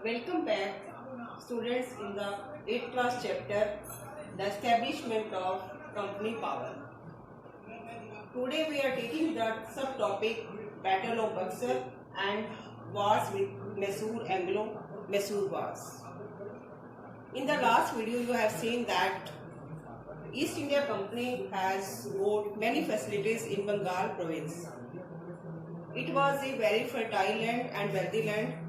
Welcome back, students, in the 8th class chapter, The Establishment of Company Power. Today we are taking the subtopic Battle of Buxar and Wars with Mysore Anglo-Mysore Wars. In the last video you have seen that East India Company has got many facilities in Bengal province. It was a very fertile land and wealthy land,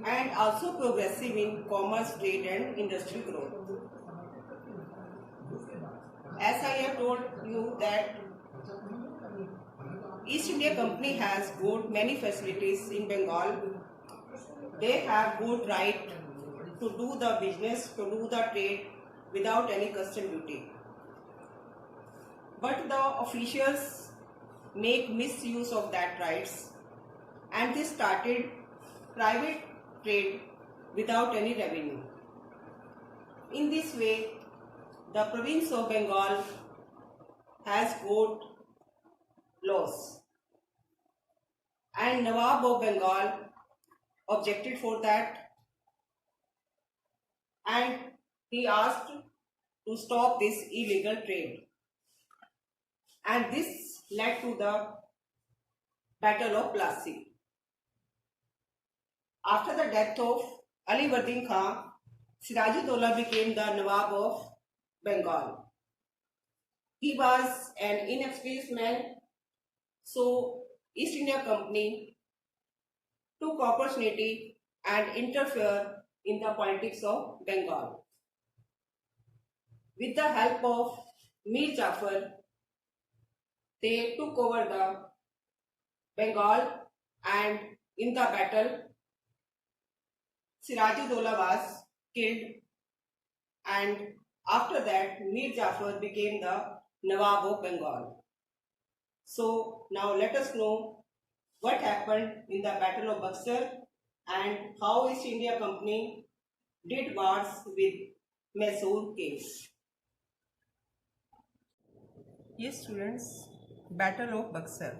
and also progressive in commerce, trade and industry growth. As I have told you that East India Company has got many facilities in Bengal. They have good right to do the business, to do the trade without any custom duty. But the officials make misuse of that rights, and they started private trade without any revenue. In this way, the province of Bengal has got loss, and Nawab of Bengal objected for that, and he asked to stop this illegal trade, and this led to the Battle of Plassey. After the death of Ali Wardin Khan, Sirajuddaula became the Nawab of Bengal. He was an inexperienced man, so East India Company took opportunity and interfere in the politics of Bengal. With the help of Mir Jafar, they took over the Bengal, and in the battle, Sirajuddaula was killed, and after that Mir Jafar became the Nawab of Bengal. So now let us know what happened in the Battle of Buxar and how East India Company did wars with Mysore kings. Yes, students, Battle of Buxar.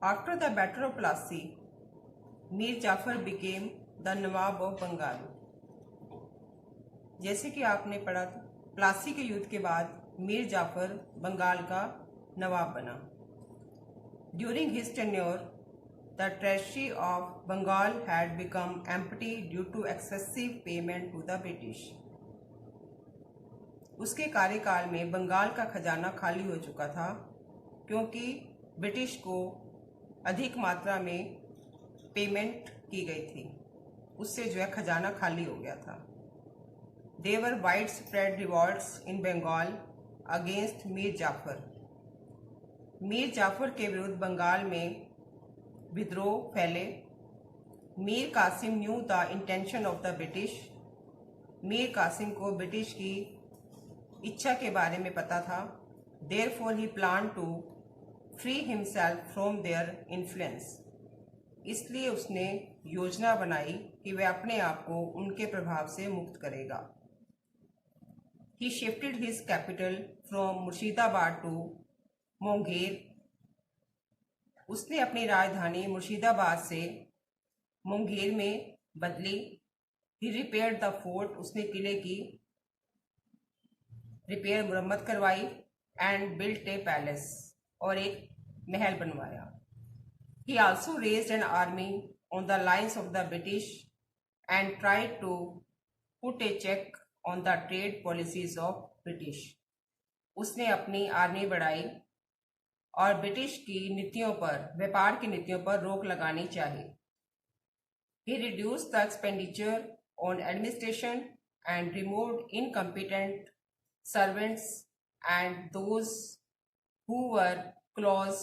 After the Battle of Plassey, Mir Jafar became the nawab of Bengal. जैसे कि आपने पढ़ा था, प्लासी के युद्ध के बाद मीर जाफर बंगाल का नवाब बना. During his tenure the treasury of Bengal had become empty due to excessive payment to the British. उसके कार्यकाल में बंगाल का खजाना खाली हो चुका था क्योंकि ब्रिटिश को अधिक मात्रा में पेमेंट की गई थी. उससे जो है खजाना खाली हो गया था. There were wide spread revolts in Bengal against Mir Jafar. Mir Jafar के विरुद्ध बंगाल में विद्रोह फैले. Mir Qasim knew the intention of the British. Mir Qasim को ब्रिटिश की इच्छा के बारे में पता था. Therefore he plan to free himself from their influence. इसलिए उसने योजना बनाई कि वह अपने आप को उनके प्रभाव से मुक्त करेगा. He shifted his capital from Murshidabad to Munger. उसने अपनी राजधानी मुर्शिदाबाद से मुंगेर में बदली. He repaired the fort. उसने किले की रिपेयर मुरम्मत करवाई. And built a palace. और एक महल बनवाया. He also raised an army on the lines of the British and tried to put a check on the trade policies of British. उसने अपनी आर्मी बढ़ाई और ब्रिटिश की नीतियों पर, व्यापार की नीतियों पर रोक लगानी चाहिए. He reduced the expenditure on administration and removed incompetent servants and those who were close.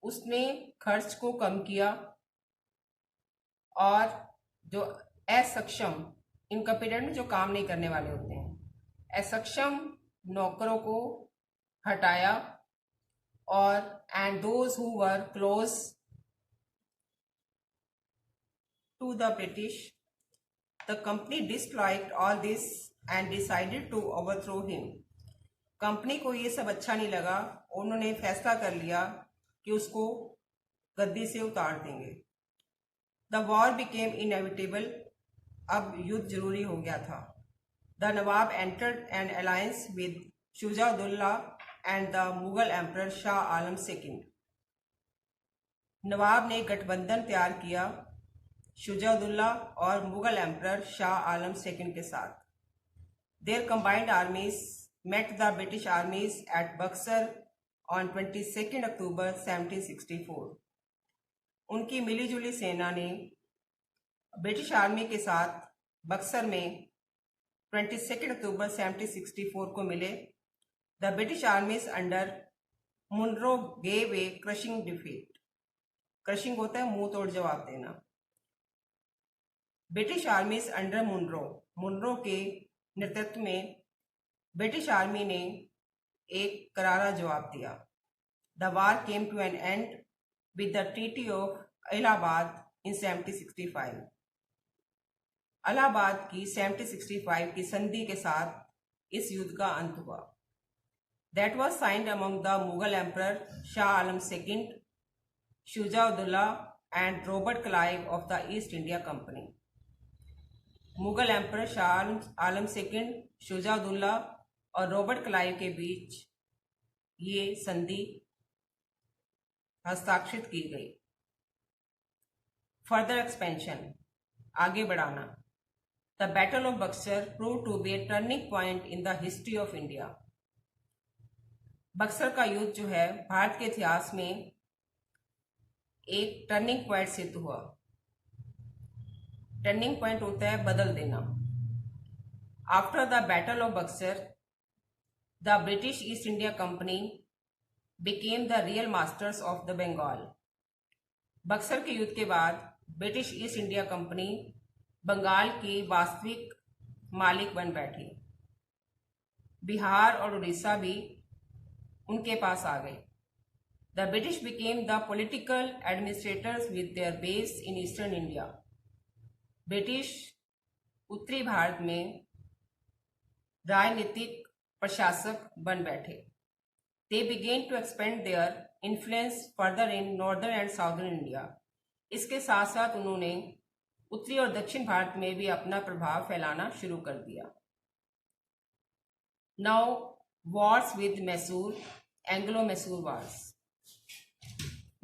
उसने खर्च को कम किया और जो असक्षम, इनकम्पिटेंट जो काम नहीं करने वाले होते हैं, असक्षम नौकरों को हटाया. और and those who were close to the British. The company disliked all this and decided to overthrow him. Company को ये सब अच्छा नहीं लगा. उन्होंने फैसला कर लिया कि उसको गद्दी से उतार देंगे. द वॉर बिकेम इनएविटेबल, अब युद्ध जरूरी हो गया था। The nawab entered an alliance with Shuja-ud-Daula and the Mughal emperor Shah Alam second. नवाब ने गठबंधन तैयार किया शुजाउद्दौला और मुगल एम्परर शाह आलम सेकंड के साथ। Their combined armies met the British armies at Buxar on 22 October 1764। उनकी मिलीजुली सेना ने ब्रिटिश आर्मी के साथ बक्सर में 22 अक्टूबर 1764 को मिले। The British armies under Munro gave a crushing defeat. Crushing होता है मुंह तोड़ जवाब देना। ब्रिटिश आर्मीज अंडर मुनरो के नेतृत्व में ब्रिटिश आर्मी ने एक करारा जवाब दिया। The war came to an end with the treaty of Allahabad in 1765। Allahabad की 1765 की संधि के साथ इस युद्ध का अंत हुआ। That was signed among the Mughal emperor Shah Alam second, Shujauddaula and Robert Clive of the east India company. Mughal emperor Shah Alam second, Shujauddaula और रॉबर्ट क्लाइव के बीच ये संधि हस्ताक्षरित की गई। फर्दर एक्सपेंशन, आगे बढ़ाना। The battle of Buxar proved to be a turning point in the history of India. Buxar का युद्ध जो है भारत के इतिहास में एक टर्निंग पॉइंट सिद्ध हुआ। टर्निंग पॉइंट होता है बदल देना। After the battle of Buxar the British East India Company became the real masters of the Bengal। Buxar के युद्ध के बाद British East India company Bengal की वास्तविक मालिक बन बैठी। बिहार और उड़ीसा भी उनके पास आ गए। The British became the political administrators with their base in eastern India. British उत्तरी भारत में राजनीतिक प्रशासक बन बैठे। They began to expand their influence further in northern and southern India. इसके साथ साथ उन्होंने उत्तरी और दक्षिण भारत में भी अपना प्रभाव फैलाना शुरू कर दिया। Now Wars with Mysore, Anglo Mysore Wars.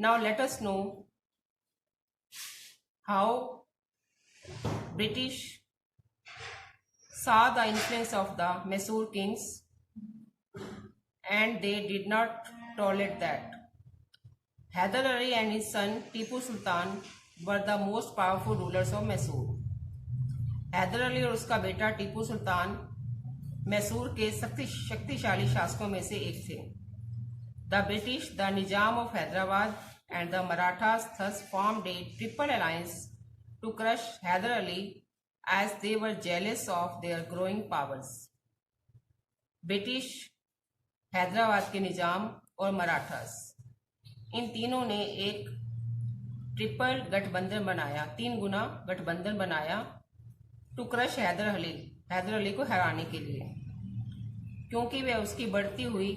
Now let us know how British saw the influence of the Mysore kings and they did not tolerate that. Hyder Ali and his son Tipu Sultan were the most powerful rulers of Mysore। Hyder Ali और उसका बेटा टीपू सुल्तान मैसूर के शक्तिशाली शासकों में से एक थे। The British, the Nizam of Hyderabad and the Marathas thus formed a triple alliance to crush Hyder Ali as they were jealous of their growing powers। British, Hyderabad के निजाम और मराठास, इन तीनों ने एक ट्रिपल गठबंधन बनाया, 3 गुना गठबंधन बनाया टू क्रश हैदर अली को हराने के लिए, क्योंकि वे उसकी बढ़ती हुई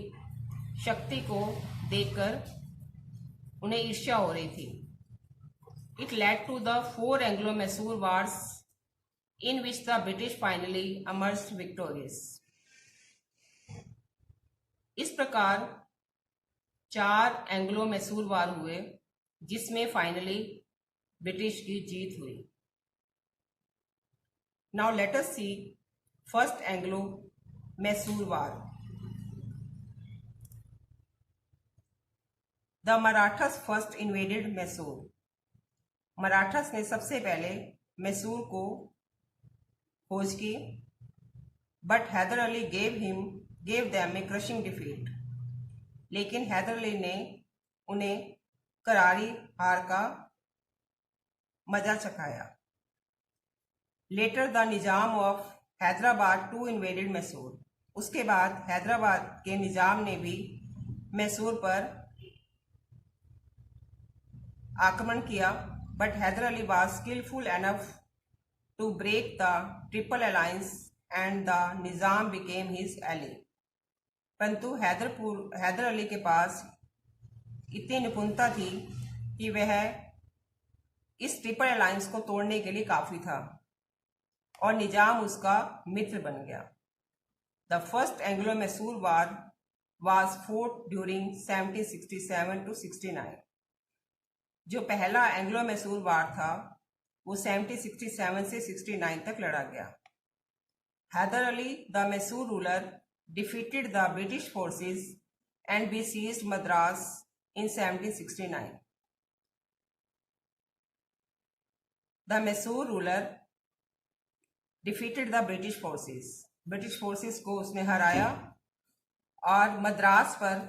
शक्ति को देखकर उन्हें ईर्ष्या हो रही थी। It led to the 4 Anglo Mysore wars in which the British finally emerged victorious। इस प्रकार 4 एंग्लो मैसूर वार हुए जिसमें फाइनली ब्रिटिश की जीत हुई। Now let us see first Anglo Mysore war. The Marathas first invaded Mysore. Marathas ने सबसे पहले मैसूर को खोज की, but Hyder Ali gave them a crushing defeat. लेकिन हैदर अली ने उन्हें करारी हार का मजा चखाया। Later the Nizam of Hyderabad to invaded Mysore. उसके बाद हैदराबाद के निजाम ने भी मैसूर पर आक्रमण किया, but Hyder Ali was skilful enough to break the triple alliance and the Nizam became his ally। परंतु हैदर अली के पास इतनी निपुणता थी कि वह इस ट्रिपल अलायंस को तोड़ने के लिए काफी था और निजाम उसका मित्र बन गया। The first Anglo Mysore war was fought during 1767 to 69। जो पहला एंग्लो मैसूर वार था वो 1767 से 69 तक लड़ा गया। Hyder Ali the Mysore ruler defeated the British forces and besieged Madras in 1769। The Mysore ruler defeated the British forces। British forces को उसने हराया और मद्रास पर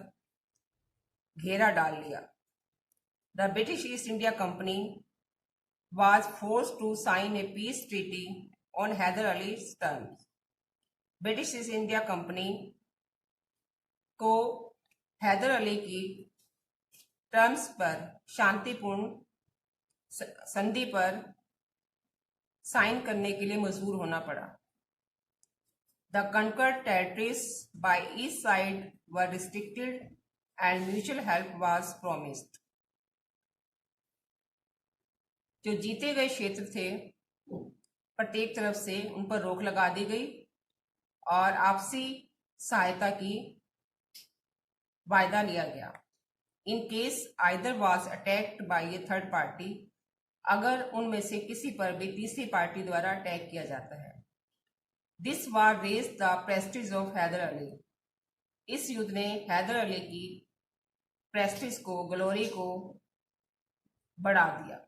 घेरा डाल लिया। The British East India company was forced to sign a peace treaty on Hyder Ali's terms। British East India company को हैदर अली की टर्म्स पर शांतिपूर्ण संधि पर साइन करने के लिए मजबूर होना पड़ा। The conquered territories by each side were restricted and mutual help was promised। जो जीते गए क्षेत्र थे प्रत्येक तरफ से उन पर रोक लगा दी गई और आपसी सहायता की वायदा लिया गया। In case either was attacked by A third party, अगर उनमें से किसी पर भी तीसरी पार्टी द्वारा अटैक किया जाता है। This war raised the prestige of Hyder Ali. इस युद्ध ने हैदर अली की प्रेस्टीज को, ग्लोरी को बढ़ा दिया।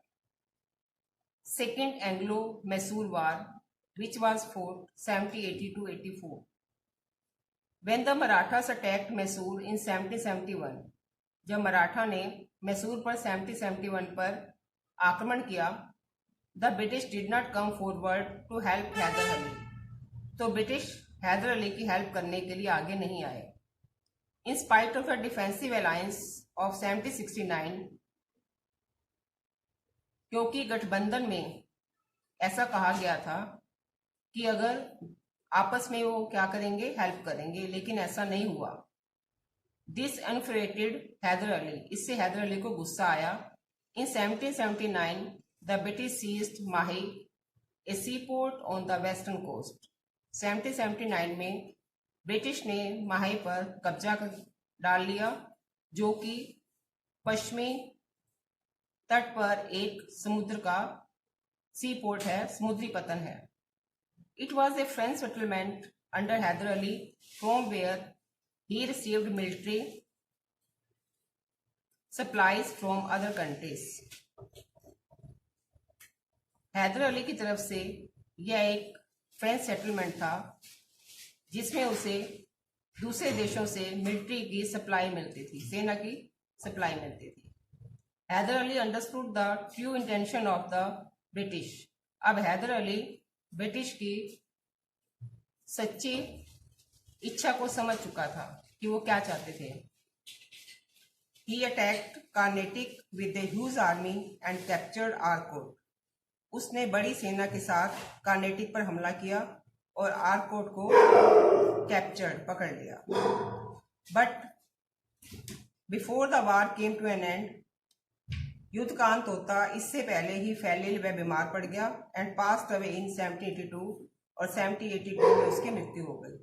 Second Anglo Mysore war which was fought 1780 to 84। When the Marathas attacked Mysore in 1771, जब मराठा ने मैसूर पर 1771 पर आक्रमण किया, the British did not come forward to help Hyder Ali. तो ब्रिटिश हैदर अली की हेल्प करने के लिए आगे नहीं आए। In spite of the defensive alliance of 1769, क्योंकि गठबंधन में ऐसा कहा गया था कि अगर आपस में वो क्या करेंगे, हेल्प करेंगे, लेकिन ऐसा नहीं हुआ। This infuriated Hyder Ali. इससे हैदर अली को गुस्सा आया। In 1779 the British seized Mahe, a sea port on the western coast. 1779 में ब्रिटिश ने माही पर कब्जा डाल लिया, जो कि पश्चिमी तट पर एक समुद्र का सी पोर्ट है, समुद्री पतन है। It was a French settlement under Hyder Ali, from where he received military supplies from other countries. Hyder Ali की तरफ से यह एक फ्रेंच सेटलमेंट था जिसमें उसे दूसरे देशों से मिलिट्री की सप्लाई मिलती थी, सेना की सप्लाई मिलती थी। Hyder Ali understood the true intention of the British. अब हैदर अली ब्रिटिश की सच्ची इच्छा को समझ चुका था कि वो क्या चाहते थे। He attacked Carnatic with a huge army and captured Arcot. उसने बड़ी सेना के साथ कार्नेटिक पर हमला किया और आरकोट को कैप्चर्ड, पकड़ लिया। But before the war came to an end, युद्ध का अंत होता इससे पहले ही फैलिल वह बीमार पड़ गया एंड पास्ड अवे इन 1782, और 1782 में उसकी मृत्यु हो गई।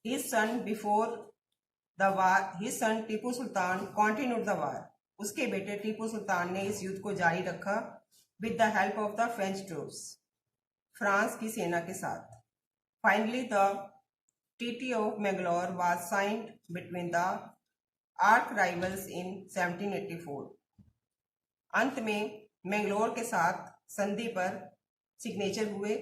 His son before the war, his son Tipu Sultan continued the war. उसके बेटे टीपू सुल्तान ने इस युद्ध को जारी रखा with the help of the French troops, France की सेना के साथ। Finally the treaty of Mangalore was signed between the arch rivals in 1784। अंत में मैंगलोर के साथ संधि पर सिग्नेचर हुए।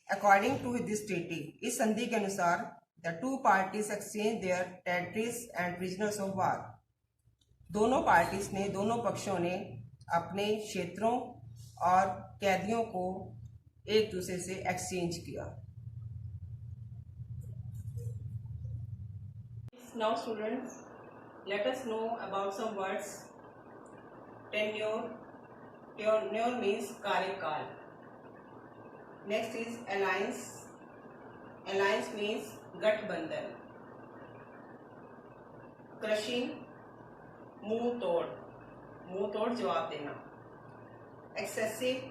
अकॉर्डिंग टू दिस ट्रीटी, इस संधि के अनुसार the two parties exchange there territories and prisoners of war. दोनों पार्टीज ने, दोनों पक्षों ने अपने क्षेत्रों और कैदियों को एक दूसरे से एक्सचेंज किया। Now students, let us know about some words. Tenure. Tenure means कार्यकाल. Next is alliance. Alliance means गठबंधन. Crushing, मुंह तोड़, मुंह तोड़ जवाब देना. excessive,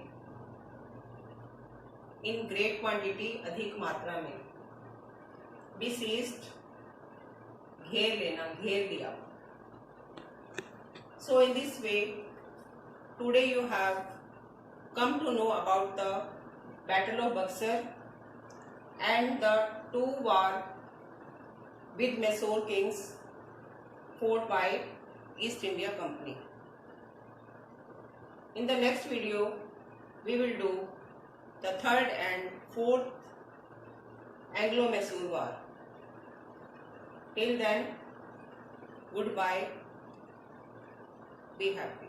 in great quantity, अधिक मात्रा में, besieged, घेर लेना, घेर लिया. So in this way, today you have come to know about the Battle of Buxar and the two war with Mysore kings fought by East India Company. In the next video, we will do the third and fourth Anglo-Mysore War. Till then, goodbye. Be happy.